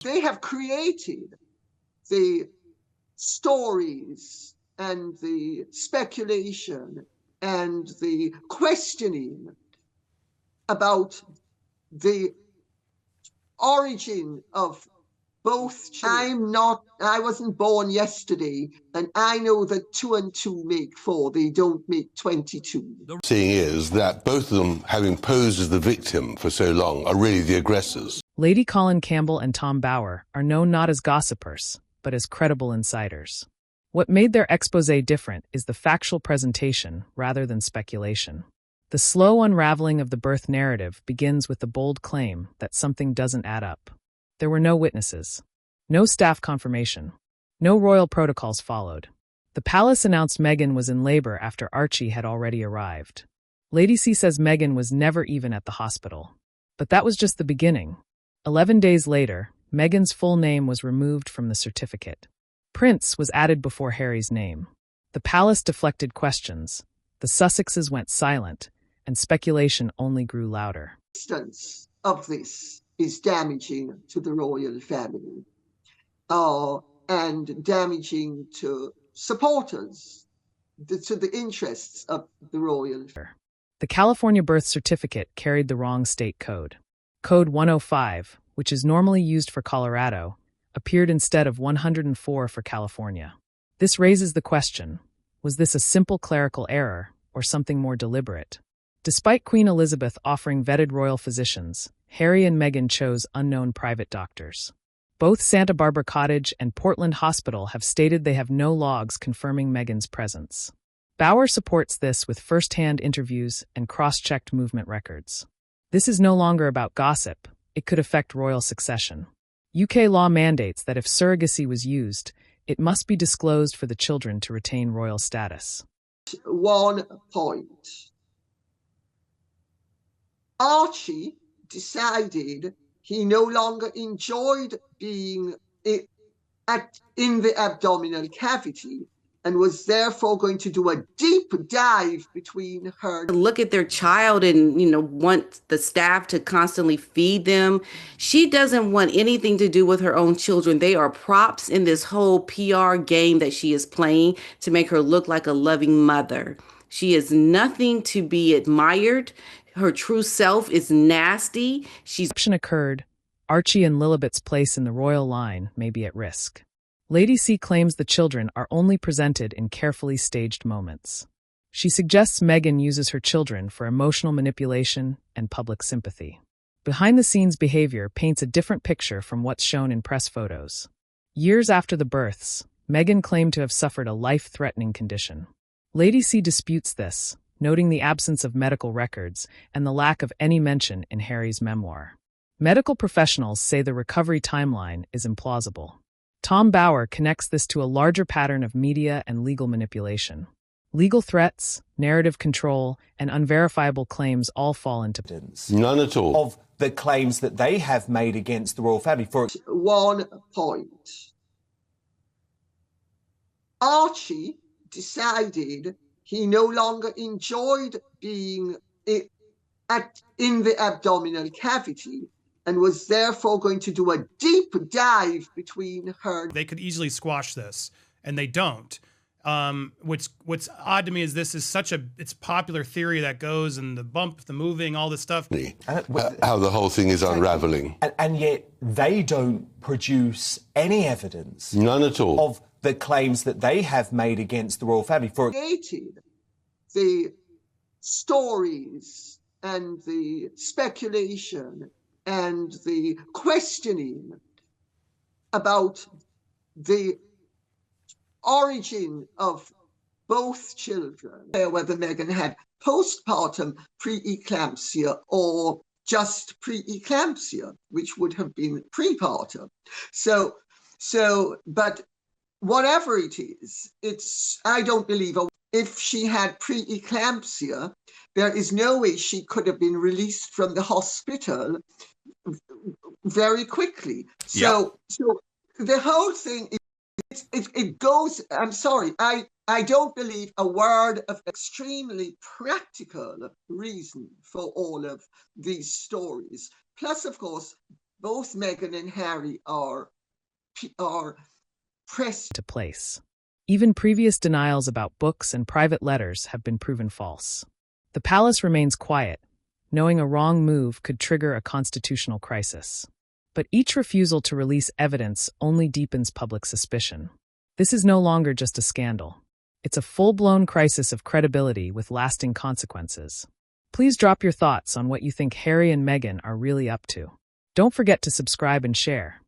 They have created the stories and the speculation and the questioning about the origin of both children. I wasn't born yesterday, and I know that 2 and 2 make 4. They don't make 22. The thing is that both of them, having posed as the victim for so long, are really the aggressors. Lady Colin Campbell and Tom Bower are known not as gossipers, but as credible insiders. What made their exposé different is the factual presentation rather than speculation. The slow unraveling of the birth narrative begins with the bold claim that something doesn't add up. There were no witnesses, no staff confirmation, no royal protocols followed. The palace announced Meghan was in labor after Archie had already arrived. Lady C says Meghan was never even at the hospital. But that was just the beginning. 11 days later, Meghan's full name was removed from the certificate. Prince was added before Harry's name. The palace deflected questions. The Sussexes went silent, and speculation only grew louder. Instance of this is damaging to the royal family, and damaging to supporters, to the interests of the royal family. The California birth certificate carried the wrong state code. Code 105, which is normally used for Colorado, appeared instead of 104 for California. This raises the question, was this a simple clerical error or something more deliberate? Despite Queen Elizabeth offering vetted royal physicians, Harry and Meghan chose unknown private doctors. Both Santa Barbara Cottage and Portland Hospital have stated they have no logs confirming Meghan's presence. Bower supports this with first-hand interviews and cross-checked movement records. This is no longer about gossip. It could affect royal succession. UK law mandates that if surrogacy was used, it must be disclosed for the children to retain royal status. 1 point. Archie decided he no longer enjoyed being in the abdominal cavity and was therefore going to do a deep dive between her. Look at their child and, want the staff to constantly feed them. She doesn't want anything to do with her own children. They are props in this whole PR game that she is playing to make her look like a loving mother. She is nothing to be admired. Her true self is nasty. Occurred. Archie and Lilibet's place in the royal line may be at risk. Lady C claims the children are only presented in carefully staged moments. She suggests Meghan uses her children for emotional manipulation and public sympathy. Behind-the-scenes behavior paints a different picture from what's shown in press photos. Years after the births, Meghan claimed to have suffered a life-threatening condition. Lady C disputes this, noting the absence of medical records and the lack of any mention in Harry's memoir. Medical professionals say the recovery timeline is implausible. Tom Bower connects this to a larger pattern of media and legal manipulation. Legal threats, narrative control, and unverifiable claims all fall into none at all of the claims that they have made against the royal family. For 1 point. Archie decided he no longer enjoyed being in the abdominal cavity and was therefore going to do a deep dive between her. They could easily squash this, and they don't. What's odd to me is this is it's popular theory that goes and the bump, the moving, all this stuff. How the whole thing is unraveling. And yet they don't produce any evidence. None at all. Of the claims that they have made against the royal family. For created the stories and the speculation and the questioning about the origin of both children, whether Meghan had postpartum preeclampsia or just preeclampsia, which would have been prepartum. But whatever it is, I don't believe if she had preeclampsia, there is no way she could have been released from the hospital very quickly. So the whole thing, it goes, I'm sorry, I don't believe a word of extremely practical reason for all of these stories. Plus, of course, both Meghan and Harry are pressed to place. Even previous denials about books and private letters have been proven false. The palace remains quiet, knowing a wrong move could trigger a constitutional crisis. But each refusal to release evidence only deepens public suspicion. This is no longer just a scandal. It's a full-blown crisis of credibility with lasting consequences. Please drop your thoughts on what you think Harry and Meghan are really up to. Don't forget to subscribe and share.